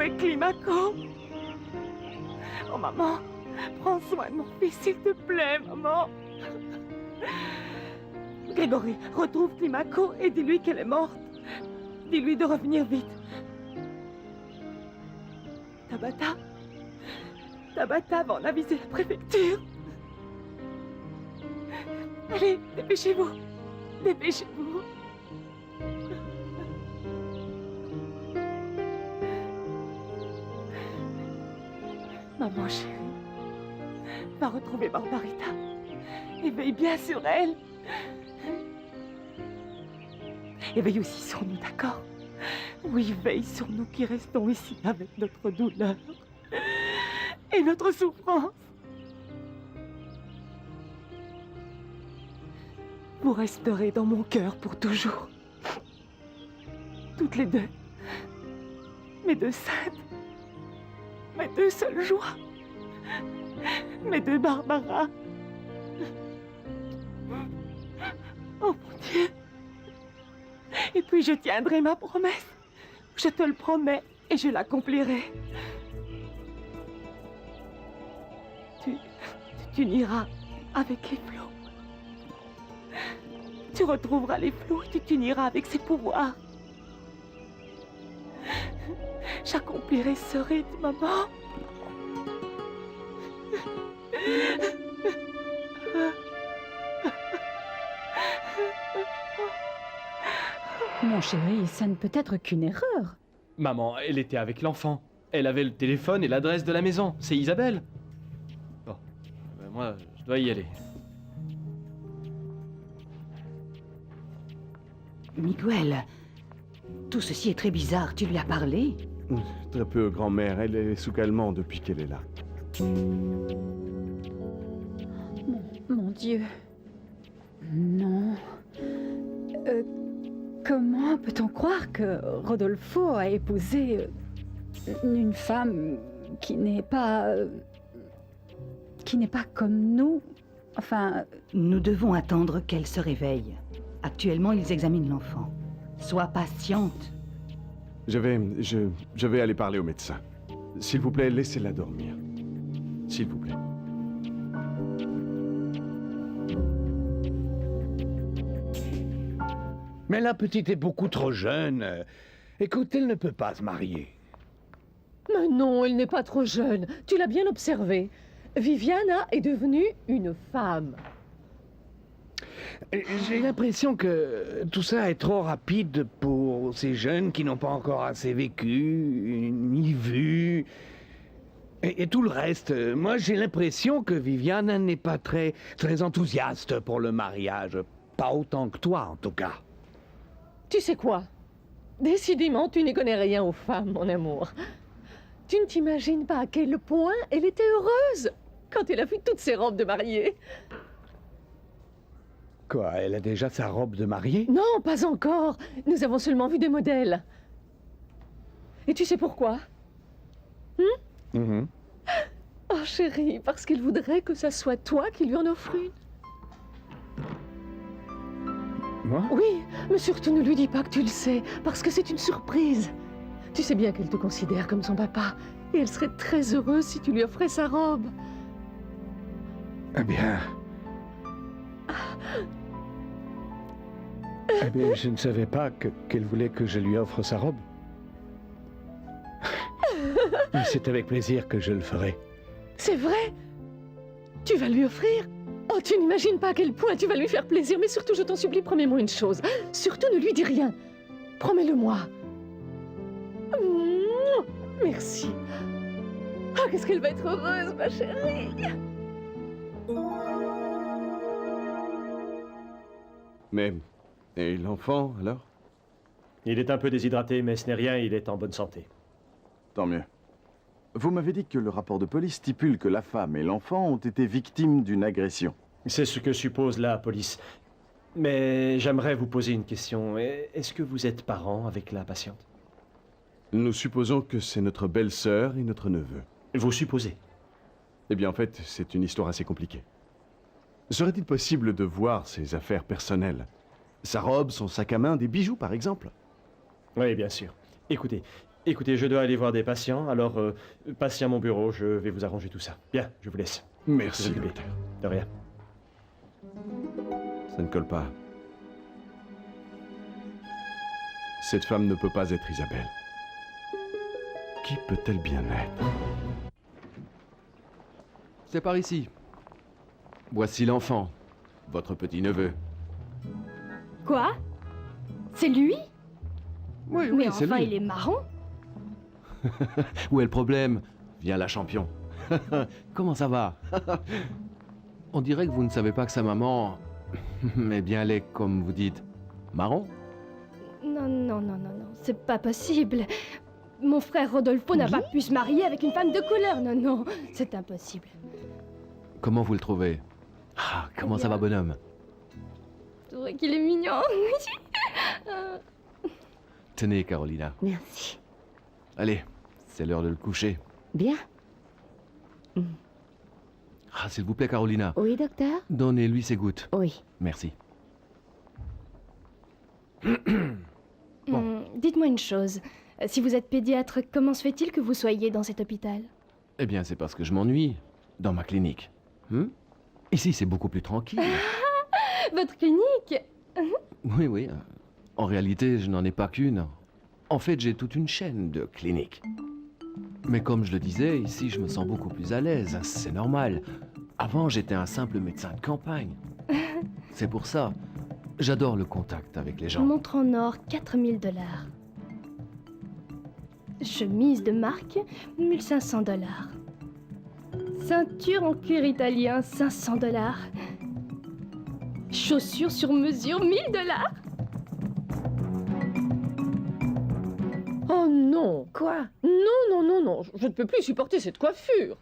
avec Climaco. Oh maman, prends soin de mon fils, s'il te plaît, maman. Grégory, retrouve Climaco et dis-lui qu'elle est morte. Dis-lui de revenir vite. Tabata va en aviser la préfecture. Allez, dépêchez-vous. Dépêchez-vous. Maman chérie, va retrouver Barbarita et veille bien sur elle. Et veille aussi sur nous, d'accord? Oui, veille sur nous qui restons ici avec notre douleur et notre souffrance. Vous resterez dans mon cœur pour toujours. Toutes les deux. Mes deux saintes. Mes deux seules joies. Mes deux Barbara. Oh mon Dieu. Et puis je tiendrai ma promesse. Je te le promets et je l'accomplirai. Tu n'iras avec les flots. Tu retrouveras les flots et tu t'uniras avec ses pouvoirs. J'accomplirai ce rite, maman. Mon chéri, ça ne peut être qu'une erreur. Maman, elle était avec l'enfant. Elle avait le téléphone et l'adresse de la maison. C'est Isabelle. Bon, moi, je dois y aller. Miguel, tout ceci est très bizarre. Tu lui as parlé? Très peu, grand-mère. Elle est sous calmant depuis qu'elle est là. Mon Dieu. Non. Comment peut-on croire que Rodolfo a épousé une femme qui n'est pas comme nous? Enfin... Nous devons attendre qu'elle se réveille. Actuellement, ils examinent l'enfant. Sois patiente. Je vais aller parler au médecin. S'il vous plaît, laissez-la dormir. S'il vous plaît. Mais la petite est beaucoup trop jeune. Écoute, elle ne peut pas se marier. Mais non, elle n'est pas trop jeune. Tu l'as bien observé. Viviana est devenue une femme. J'ai l'impression que tout ça est trop rapide pour ces jeunes qui n'ont pas encore assez vécu, ni vu, et tout le reste. Moi, j'ai l'impression que Viviana n'est pas très enthousiaste pour le mariage. Pas autant que toi, en tout cas. Tu sais quoi? Décidément, tu n'y connais rien aux femmes, mon amour. Tu ne t'imagines pas à quel point elle était heureuse quand elle a vu toutes ses robes de mariée. Quoi, elle a déjà sa robe de mariée? Non, pas encore. Nous avons seulement vu des modèles. Et tu sais pourquoi? Oh chérie, parce qu'elle voudrait que ça soit toi qui lui en offre une. Moi? Oui, mais surtout ne lui dis pas que tu le sais, parce que c'est une surprise. Tu sais bien qu'elle te considère comme son papa, et elle serait très heureuse si tu lui offrais sa robe. Eh bien... Eh bien, je ne savais pas qu'elle voulait que je lui offre sa robe. Mais c'est avec plaisir que je le ferai. C'est vrai? Tu vas lui offrir? Oh, tu n'imagines pas à quel point tu vas lui faire plaisir, mais surtout, je t'en supplie, promets-moi une chose. Surtout, ne lui dis rien. Promets-le-moi. Merci. Ah, qu'est-ce qu'elle va être heureuse, ma chérie. Mais... Et l'enfant, alors? Il est un peu déshydraté, mais ce n'est rien, il est en bonne santé. Tant mieux. Vous m'avez dit que le rapport de police stipule que la femme et l'enfant ont été victimes d'une agression. C'est ce que suppose la police. Mais j'aimerais vous poser une question. Est-ce que vous êtes parents avec la patiente? Nous supposons que c'est notre belle-sœur et notre neveu. Vous supposez? Eh bien, en fait, c'est une histoire assez compliquée. Serait-il possible de voir ses affaires personnelles? Sa robe, son sac à main, des bijoux, par exemple? Oui, bien sûr. Écoutez, Écoutez, je dois aller voir des patients, alors passez à mon bureau, je vais vous arranger tout ça. Bien, je vous laisse. Merci, Vous occupez. docteur. De rien. Ça ne colle pas. Cette femme ne peut pas être Isabelle. Qui peut-elle bien être? C'est par ici. Voici l'enfant, votre petit-neveu. Quoi? C'est lui? Oui, Mais c'est enfin, lui. il est marrant. Où est le problème? Viens là, champion. Comment ça va? On dirait que vous ne savez pas que sa maman... Mais bien elle est, comme vous dites, marron? Non, c'est pas possible. Mon frère Rodolfo n'a pas pu se marier avec une femme de couleur. Non, c'est impossible. Comment vous le trouvez? Ah, comment ça va, bonhomme? C'est vrai qu'il est mignon. Tenez, Carolina. Merci. Allez, c'est l'heure de le coucher. Bien. Ah, s'il vous plaît, Carolina. Oui, docteur? Donnez-lui ses gouttes. Oui. Merci. Dites-moi une chose. Si vous êtes pédiatre, comment se fait-il que vous soyez dans cet hôpital? Eh bien, c'est parce que je m'ennuie dans ma clinique. Ici, c'est beaucoup plus tranquille. Votre clinique? Oui. En réalité, je n'en ai pas qu'une. En fait, j'ai toute une chaîne de cliniques. Mais comme je le disais, ici, je me sens beaucoup plus à l'aise. C'est normal. Avant, j'étais un simple médecin de campagne. C'est pour ça. J'adore le contact avec les gens. Montre en or, 4000 $. Chemise de marque, 1500 $. Ceinture en cuir italien, 500 $. Chaussures sur mesure, 1000 $. Oh non! Quoi? Non, je ne peux plus supporter cette coiffure.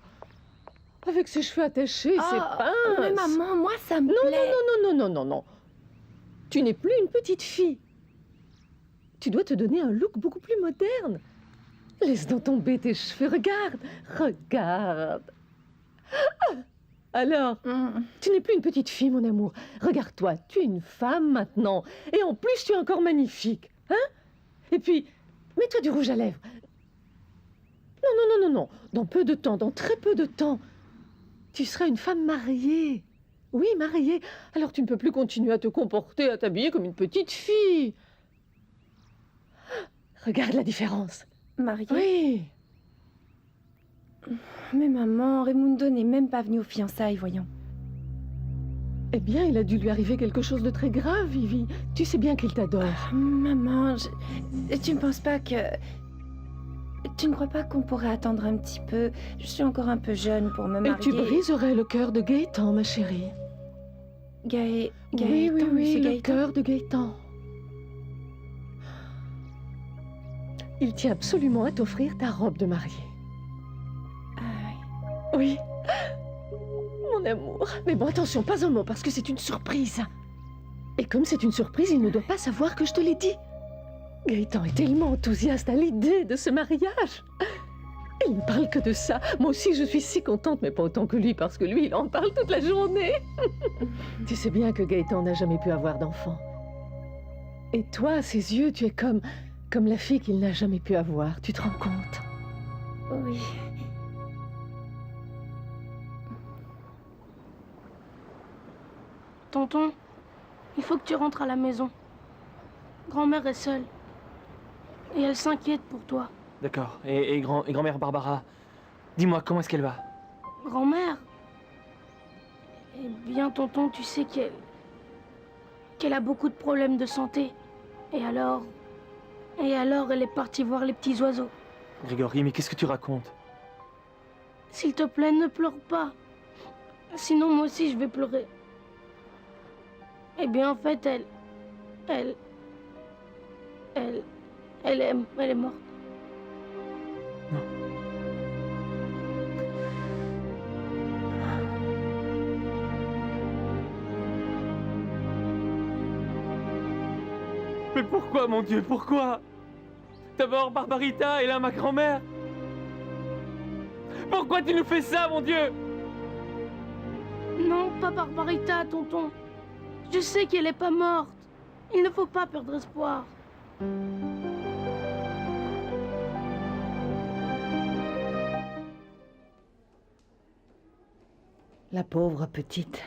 Avec ses cheveux attachés, ses pinces. Mais maman, moi, ça me plaît. Non. Tu n'es plus une petite fille. Tu dois te donner un look beaucoup plus moderne. Laisse donc tomber tes cheveux, regarde. Ah, alors, tu n'es plus une petite fille, mon amour. Regarde-toi, tu es une femme maintenant. Et en plus, tu es encore magnifique. Hein? Et puis, mets-toi du rouge à lèvres. Non. Dans peu de temps, dans très peu de temps, tu seras une femme mariée. Oui, mariée. Alors tu ne peux plus continuer à te comporter, à t'habiller comme une petite fille. Regarde la différence. Mariée? Oui. Mais maman, Raimundo n'est même pas venu aux fiançailles, voyons. Eh bien, il a dû lui arriver quelque chose de très grave, Vivi. Tu sais bien qu'il t'adore. Maman, tu ne penses pas que... Tu ne crois pas qu'on pourrait attendre un petit peu? Je suis encore un peu jeune pour me Et marier. tu briserais le cœur de Gaëtan, ma chérie. Gaëtan, Oui, monsieur le Gaëtan. cœur de Gaëtan. Il tient absolument à t'offrir ta robe de mariée. Ah oui. Oui. Mon amour. Mais bon, attention, pas un mot, parce que c'est une surprise. Et comme c'est une surprise, il ne doit pas savoir que je te l'ai dit. Gaëtan est tellement enthousiaste à l'idée de ce mariage. Il ne parle que de ça. Moi aussi, je suis si contente, mais pas autant que lui, parce que lui, il en parle toute la journée. Tu sais bien que Gaëtan n'a jamais pu avoir d'enfant. Et toi, à ses yeux, tu es comme la fille qu'il n'a jamais pu avoir. Tu te rends compte? Oui. Tonton, il faut que tu rentres à la maison. Grand-mère est seule. Et elle s'inquiète pour toi. D'accord. Et grand-mère Barbara, dis-moi, comment est-ce qu'elle va? Grand-mère? Eh bien, tonton, tu sais qu'elle a beaucoup de problèmes de santé. Et alors, elle est partie voir les petits oiseaux. Grégory, mais qu'est-ce que tu racontes? S'il te plaît, ne pleure pas. Sinon, moi aussi, je vais pleurer. Eh bien, en fait, elle est morte. Non. Mais pourquoi, mon Dieu, pourquoi? D'abord Barbarita et là ma grand-mère. Pourquoi tu nous fais ça, mon Dieu? Non, pas Barbarita, tonton. Je sais qu'elle est pas morte. Il ne faut pas perdre espoir. La pauvre petite.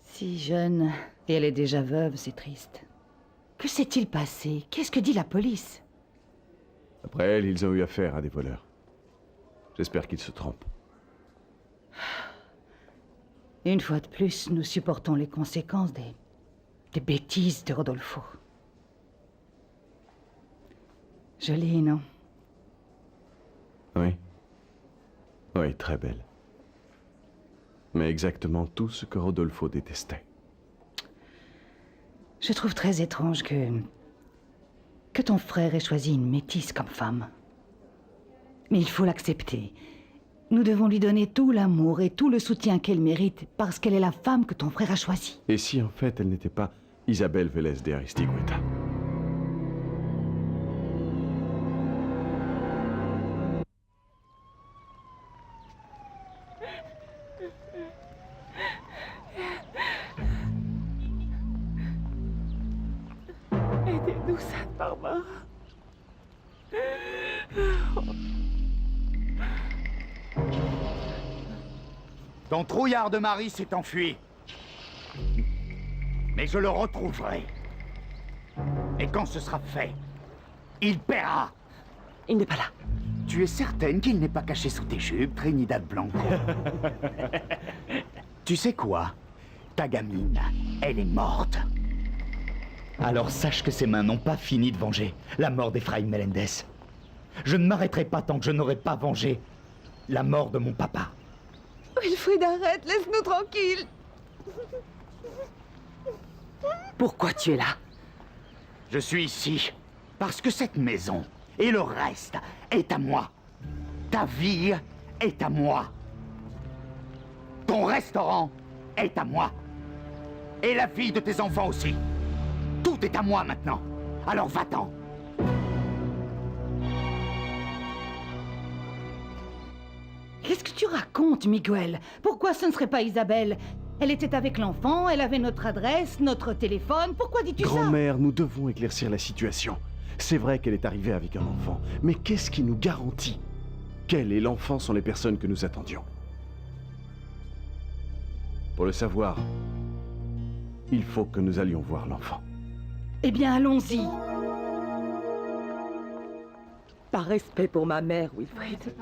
Si jeune, et elle est déjà veuve, c'est triste. Que s'est-il passé? Qu'est-ce que dit la police? Après elle, ils ont eu affaire à des voleurs. J'espère qu'ils se trompent. Une fois de plus, nous supportons les conséquences des bêtises de Rodolfo. Jolie, non? Oui. Oui, très belle. Mais exactement tout ce que Rodolfo détestait. Je trouve très étrange que ton frère ait choisi une métisse comme femme. Mais il faut l'accepter. Nous devons lui donner tout l'amour et tout le soutien qu'elle mérite parce qu'elle est la femme que ton frère a choisie. Et si en fait elle n'était pas Isabelle Vélez de Aristigüeta? Aidez-nous, Sainte Barbara. Ton trouillard de mari s'est enfui. Mais je le retrouverai. Et quand ce sera fait, il paiera. Il n'est pas là. Tu es certaine qu'il n'est pas caché sous tes jupes, Trinidad Blanco? Tu sais quoi? Ta gamine, elle est morte. Alors sache que ses mains n'ont pas fini de venger la mort d'Efraïm Melendez. Je ne m'arrêterai pas tant que je n'aurai pas vengé la mort de mon papa. Wilfrid, arrête, laisse-nous tranquilles. Pourquoi tu es là? Je suis ici parce que cette maison et le reste est à moi. Ta vie est à moi. Ton restaurant est à moi. Et la fille de tes enfants aussi. Tout est à moi maintenant. Alors va-t'en. Qu'est-ce que tu racontes, Miguel? Pourquoi ce ne serait pas Isabelle? Elle était avec l'enfant, elle avait notre adresse, notre téléphone. Pourquoi dis-tu ça? Grand-mère, nous devons éclaircir la situation. C'est vrai qu'elle est arrivée avec un enfant, mais qu'est-ce qui nous garantit qu'elle et l'enfant sont les personnes que nous attendions? Pour le savoir, il faut que nous allions voir l'enfant. Eh bien, allons-y. Par respect pour ma mère, Wilfrid,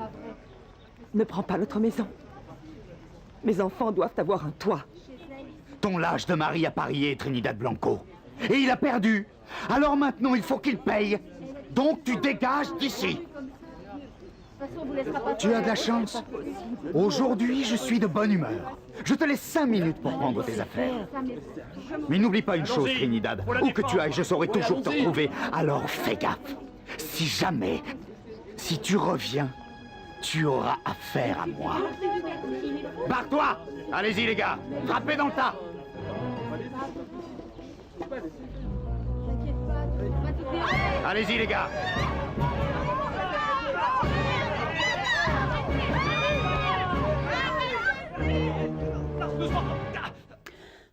ne prends pas notre maison. Mes enfants doivent avoir un toit. Ton lâche de mari a parié, Trinidad Blanco. Et il a perdu. Alors maintenant, il faut qu'il paye. Donc tu dégages d'ici. Tu as de la chance. Aujourd'hui, je suis de bonne humeur. Je te laisse 5 minutes pour prendre tes affaires. Mais n'oublie pas une chose, Trinidad. Où que tu ailles, je saurai toujours te retrouver. Alors fais gaffe. Si tu reviens, tu auras affaire à moi. Barre-toi! Allez-y, les gars. Frappez dans le tas. Allez-y, les gars.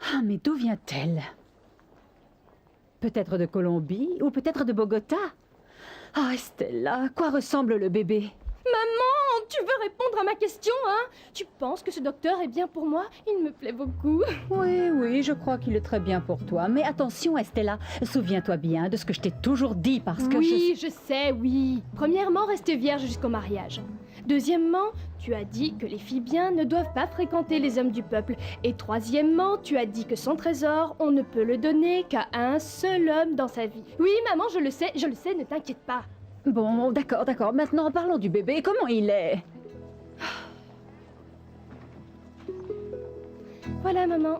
Ah, mais d'où vient-elle? Peut-être de Colombie ou peut-être de Bogota? Ah, Estella, à quoi ressemble le bébé? Maman, tu veux répondre à ma question, hein? Tu penses que ce docteur est bien pour moi? Il me plaît beaucoup. Oui, je crois qu'il est très bien pour toi. Mais attention, Estella, souviens-toi bien de ce que je t'ai toujours dit parce que Oui, je sais, oui. Premièrement, reste vierge jusqu'au mariage. Deuxièmement, tu as dit que les filles bien ne doivent pas fréquenter les hommes du peuple. Et troisièmement, tu as dit que son trésor, on ne peut le donner qu'à un seul homme dans sa vie. Oui, maman, je le sais, ne t'inquiète pas. Bon, d'accord. Maintenant, parlons du bébé. Comment il est? Voilà, maman.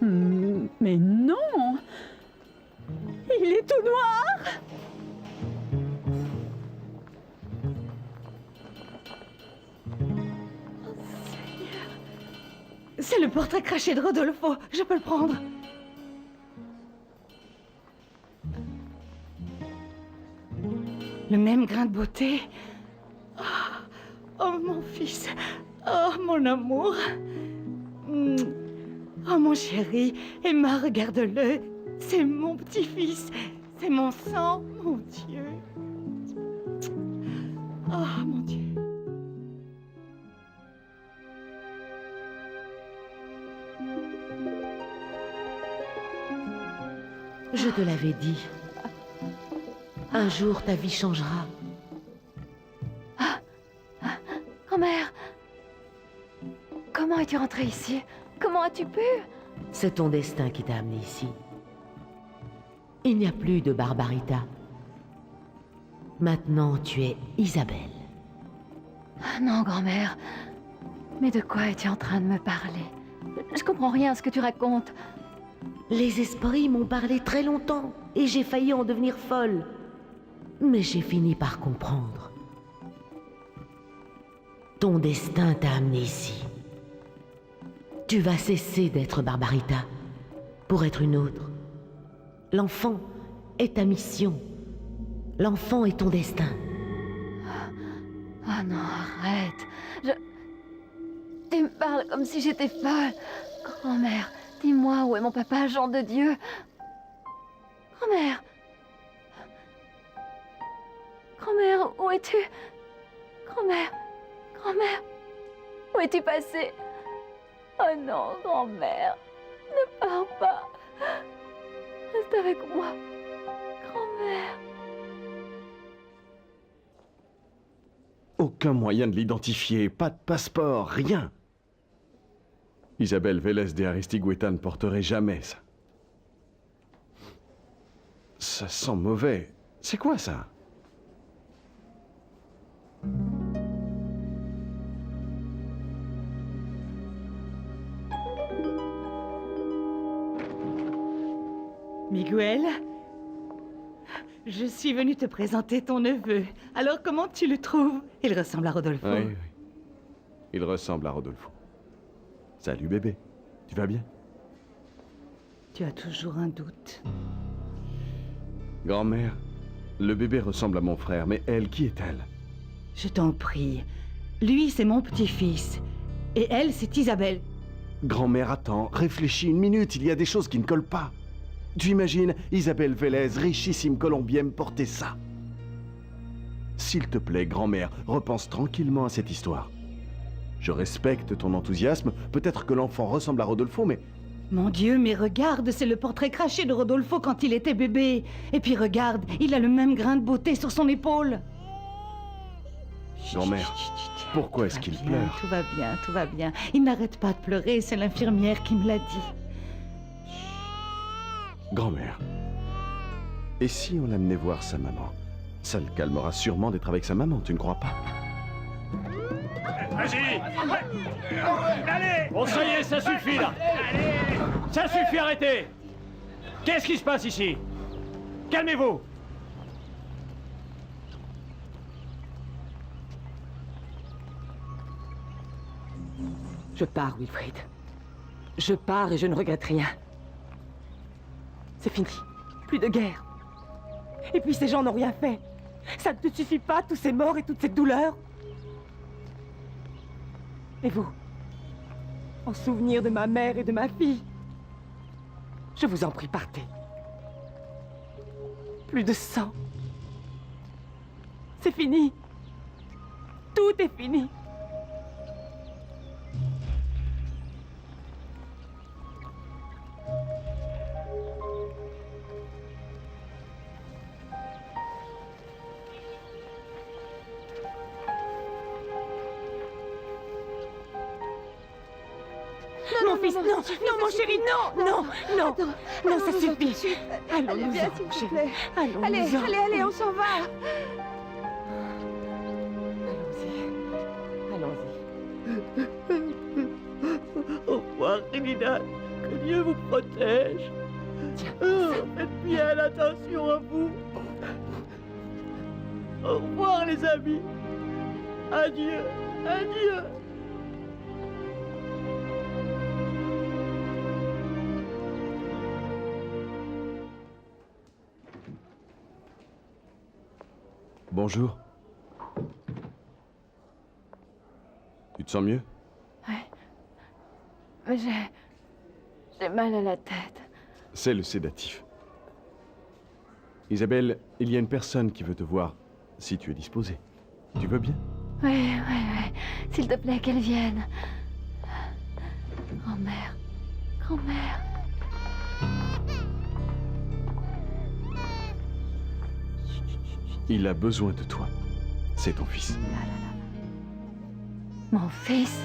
Mais non! Il est tout noir! C'est le portrait craché de Rodolfo. Je peux le prendre. Le même grain de beauté. Oh, mon fils. Oh, mon amour. Oh, mon chéri. Emma, regarde-le. C'est mon petit-fils. C'est mon sang, mon Dieu. Oh, mon Dieu. Je te l'avais dit. Un jour, ta vie changera. Grand-mère, comment es-tu rentrée ici? Comment as-tu pu? C'est ton destin qui t'a amené ici. Il n'y a plus de Barbarita. Maintenant, tu es Isabelle. Ah non, grand-mère. Mais de quoi es-tu en train de me parler? Je comprends rien à ce que tu racontes. Les esprits m'ont parlé très longtemps et j'ai failli en devenir folle. Mais j'ai fini par comprendre. Ton destin t'a amené ici. Tu vas cesser d'être Barbarita pour être une autre. L'enfant est ta mission. L'enfant est ton destin. Oh non, arrête. Tu me parles comme si j'étais folle. Grand-mère, dis-moi où est mon papa, Jean de Dieu? Grand-mère. Grand-mère, où es-tu? Grand-mère. Grand-mère. Où es-tu passée? Oh non, grand-mère. Ne pars pas. Reste avec moi. Grand-mère. Aucun moyen de l'identifier, pas de passeport, rien. Isabelle Vélez de Aristigüeta ne porterait jamais ça. Ça sent mauvais. C'est quoi ça? Miguel, je suis venue te présenter ton neveu. Alors, comment tu le trouves? Il ressemble à Rodolfo. Oui, oui. Il ressemble à Rodolfo. Salut bébé, tu vas bien? Tu as toujours un doute. Grand-mère, le bébé ressemble à mon frère, mais elle, qui est-elle? Je t'en prie. Lui, c'est mon petit-fils. Et elle, c'est Isabelle. Grand-mère, attends, réfléchis une minute, il y a des choses qui ne collent pas. Tu imagines Isabelle Vélez, richissime colombienne, porter ça? S'il te plaît, grand-mère, repense tranquillement à cette histoire. Je respecte ton enthousiasme, peut-être que l'enfant ressemble à Rodolfo, mais... Mon Dieu, mais regarde, c'est le portrait craché de Rodolfo quand il était bébé. Et puis regarde, il a le même grain de beauté sur son épaule. Grand-mère, pourquoi est-ce qu'il pleure? Tout va bien, tout va bien. Il n'arrête pas de pleurer, c'est l'infirmière qui me l'a dit. Grand-mère, et si on l'amenait voir sa maman? Ça le calmera sûrement d'être avec sa maman, tu ne crois pas? Vas-y! Allez! Bon, ça y est, ça suffit là! Ça suffit, arrêtez! Qu'est-ce qui se passe ici? Calmez-vous! Je pars, Wilfrid. Je pars et je ne regrette rien. C'est fini. Plus de guerre. Et puis ces gens n'ont rien fait. Ça ne te suffit pas, tous ces morts et toute cette douleur? Et vous? En souvenir de ma mère et de ma fille, je vous en prie, partez. Plus de sang. C'est fini. Tout est fini. Mon fils, non, non, mon chéri, non, non, non, non, ça suffit. Allez, viens, s'il te plaît. Allons, Allez, allez, allez, on s'en va. Allons-y. Au revoir, Trinidad. Que Dieu vous protège. Faites bien attention à vous. Au revoir, les amis. Adieu, adieu. Bonjour. Tu te sens mieux? Ouais. Mais j'ai mal à la tête. C'est le sédatif. Isabelle, il y a une personne qui veut te voir, si tu es disposée. Tu veux bien? Ouais. S'il te plaît, qu'elle vienne. Grand-mère. Grand-mère. Il a besoin de toi. C'est ton fils. Mon fils.